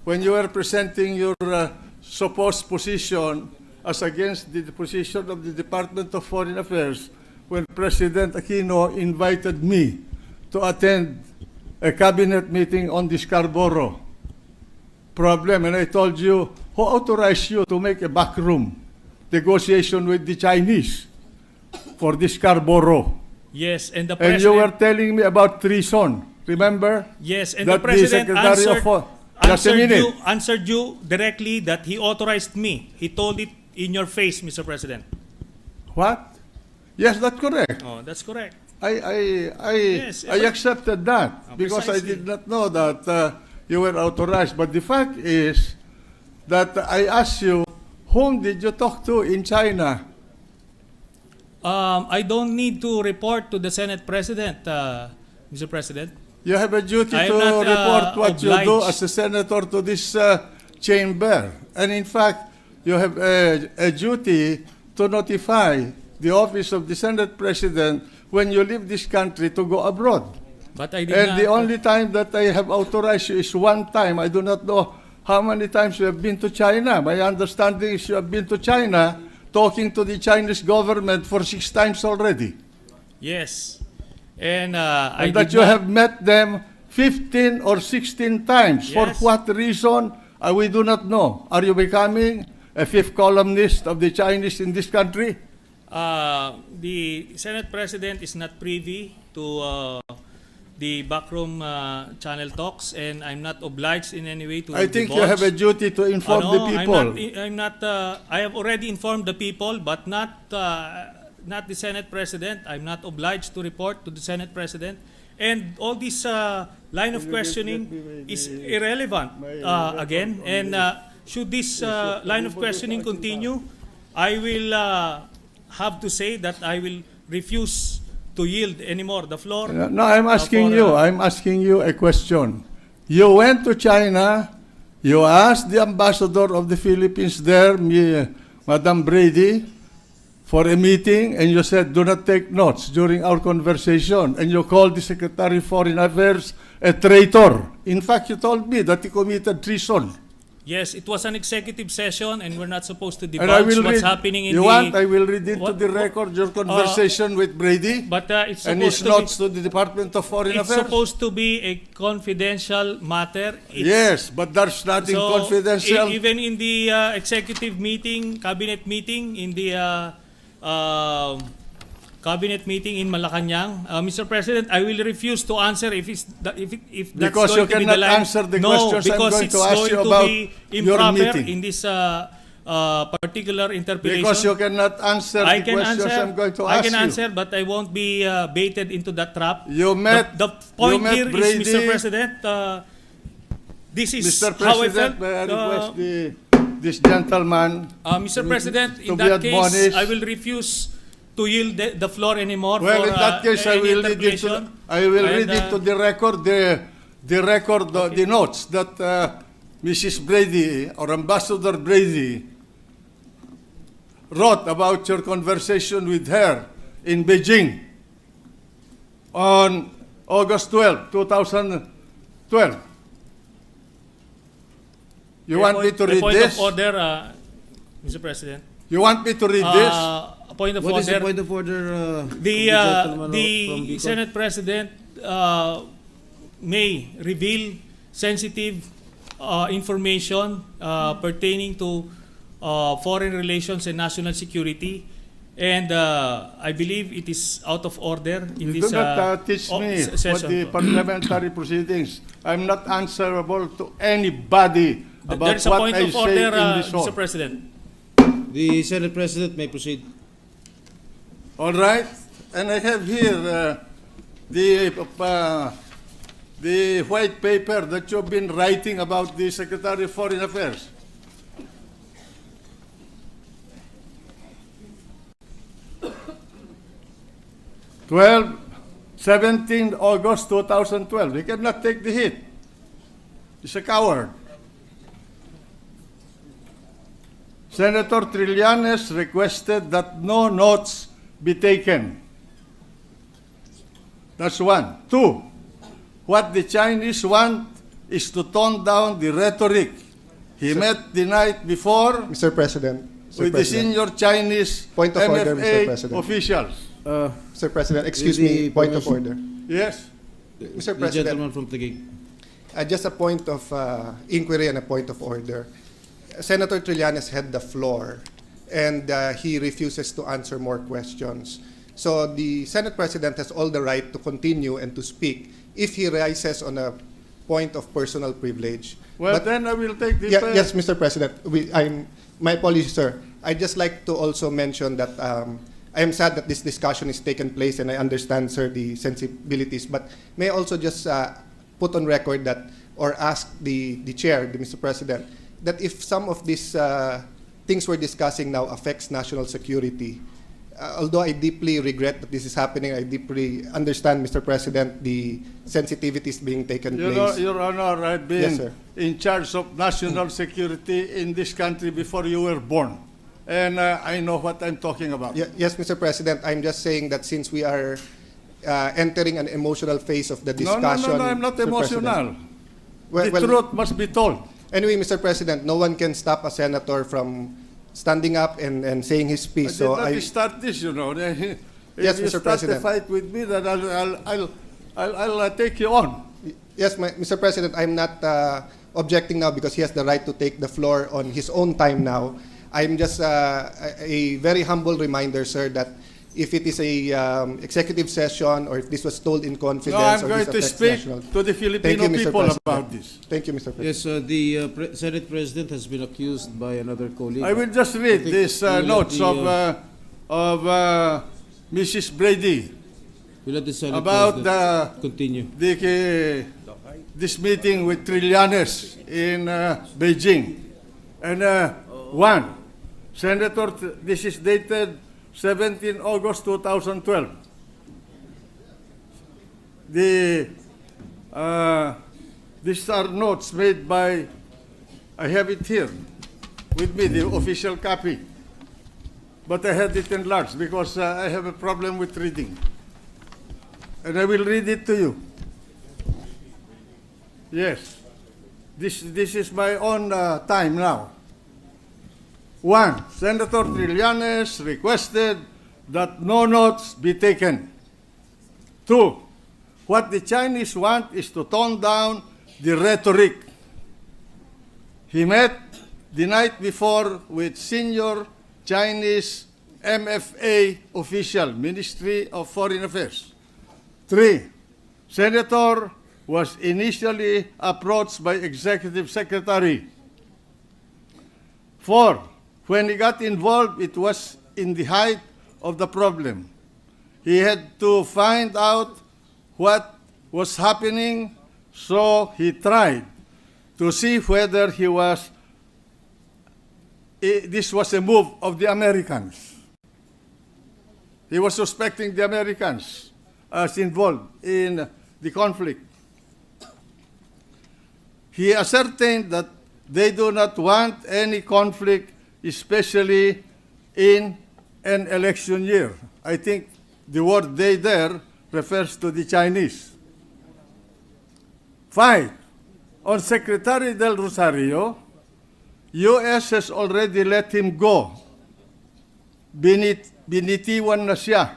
when you were presenting your supposed position as against the position of the Department of Foreign Affairs, when President Aquino invited me to attend a cabinet meeting on the Scarborough problem, and I told you, who authorized you to make a backroom negotiation with the Chinese for the Scarborough? Yes, and the And president... you were telling me about treason, remember? Yes, and That the president answered you directly that he authorized me. He told it in your face, Mr. President. What? Yes, that's correct. Oh, that's correct. I accepted that because I precisely. did not know that you were authorized. But the fact is that I asked you, whom did you talk to in China? I don't need to report to the Senate President, Mr. President. You have a duty I to am not, report what you do obliged. as a senator to this chamber. And in fact, you have a duty to notify the office of the Senate President when you leave this country to go abroad. But I did And not. the only time that I have authorized you is one time. I do not know how many times you have been to China. My understanding is you have been to China talking to the Chinese government for 6 times already. Yes. And I And that did you not. have met them 15 or 16 times. For Yes. what reason? We do not know. Are you becoming a fifth columnist of the Chinese in this country? The Senate President is not privy to the backroom channel talks, and I'm not obliged in any way to I think you divulge. have a duty to inform the people. I'm not. I have already informed the people, but not the Senate President. I'm not obliged to report to the Senate President, and all this line of questioning is irrelevant again. And should this line of questioning continue, I will have to say that I will refuse to yield anymore the floor. No, I'm asking you a question. You went to China, you asked the ambassador of the Philippines there, Madam Brady, for a meeting, and you said, do not take notes during our conversation. And you called the Secretary of Foreign Affairs a traitor. In fact, you told me that he committed treason. Yes, it was an executive session, and we're not supposed to And I divulge will what's read, happening in you the... want, I will read into What- the record your conversation with Brady But it's and his supposed to notes be... to the Department of Foreign It's Affairs. supposed to be a confidential matter. Yes, but there's nothing confidential. Even in the executive meeting, cabinet meeting, in the cabinet meeting in Malacanang, Mr. President, I will refuse to answer if that's Because going you to be the cannot line. answer the No, questions I'm because going it's to ask going you to about be your improper meeting. in this particular interpretation. Because you cannot answer I the can questions answer. I'm going to I ask can you. answer, but I won't be baited into that trap. You met, The point you met here Brady. is, Mr. President, this is Mr. how I felt. President, may I request this gentleman Mr. President, to in be that case, admonished. I will refuse to yield the floor anymore Well, for in that case, I any will read interpretation. read into the record the notes that Mrs. Brady or Ambassador Brady wrote about your conversation with her in Beijing on August 12, 2012. You want me to read point this? of order, Mr. President. You want me to read this? A point of What is the order. point of order? The from Senate President may reveal sensitive information pertaining to foreign relations and national security, and I believe it is out of order in You this do not teach me what session. the parliamentary proceedings. I'm not answerable to anybody There about is a what point I of say order, in this hall. Mr. President. The Senate President may proceed. All right, and I have here the white paper that you've been writing about the Secretary of Foreign Affairs. August 17 2012. He cannot take the hit. He's a coward. Senator Trillanes requested that no notes be taken. That's one. Two, what the Chinese want is to tone down the rhetoric. He met the night before Mr. President. with the senior Chinese Point of order, Mr. MFA President. officials. Mr. President, excuse With me, the point of permission. order. Yes? Mr. The President. gentleman from Taguig. Just a point of inquiry and a point of order. Senator Trillanes had the floor, and he refuses to answer more questions. So the Senate President has all the right to continue and to speak if he rises on a point of personal privilege. Well, But- then I will take the... Yes, Mr. President. My apologies, sir. I just like to also mention that I am sad that this discussion is taking place, and I understand, sir, the sensibilities. But may I also just put on record that, or ask the chair, Mr. President, that if some of these things we're discussing now affects national security, although I deeply regret that this is happening, I deeply understand, Mr. President, the sensitivities being taken place. Your Honor, I've been Yes, sir. in charge of national security in this country before you were born. And I know what I'm talking about. Yes, Mr. President, I'm just saying that since we are entering an emotional phase of the discussion. No, I'm not Mr. emotional. Well, The truth must be told. Anyway, Mr. President, no one can stop a senator from standing up and saying his I piece. did So not start this, you know. If Yes, you Mr. start President. the fight with me, then I'll take you on. yes, Mr. President, I'm not objecting now because he has the right to take the floor on his own time now. I'm just a very humble reminder, sir, that if it is a executive session or if this was told in confidence. No, I'm or going this to affects speak national- to the Filipino Thank you, Mr. people President. about this. Thank you, Mr. President. Yes, the Senate President has been accused by another colleague. I will just read I think these we'll let notes the, of Mrs. Brady we'll let the Senate about President continue. this meeting with Trillanes in Beijing. And one, Senator, this is dated 17 August 2012. These are notes made by, I have it here with me, the official copy. But I had it enlarged because I have a problem with reading. And I will read it to you. Yes. This is my own time now. One, Senator Trillanes requested that no notes be taken. Two, what the Chinese want is to tone down the rhetoric. He met the night before with senior Chinese MFA official, Ministry of Foreign Affairs. Three, Senator was initially approached by Executive Secretary. Four, when he got involved, it was in the height of the problem. He had to find out what was happening, so he tried to see whether this was a move of the Americans. He was suspecting the Americans as involved in the conflict. He ascertained that they do not want any conflict, especially in an election year. I think the word "they" there refers to the Chinese. 5. On Secretary Del Rosario, U.S. has already let him go. Binitiwan na siya.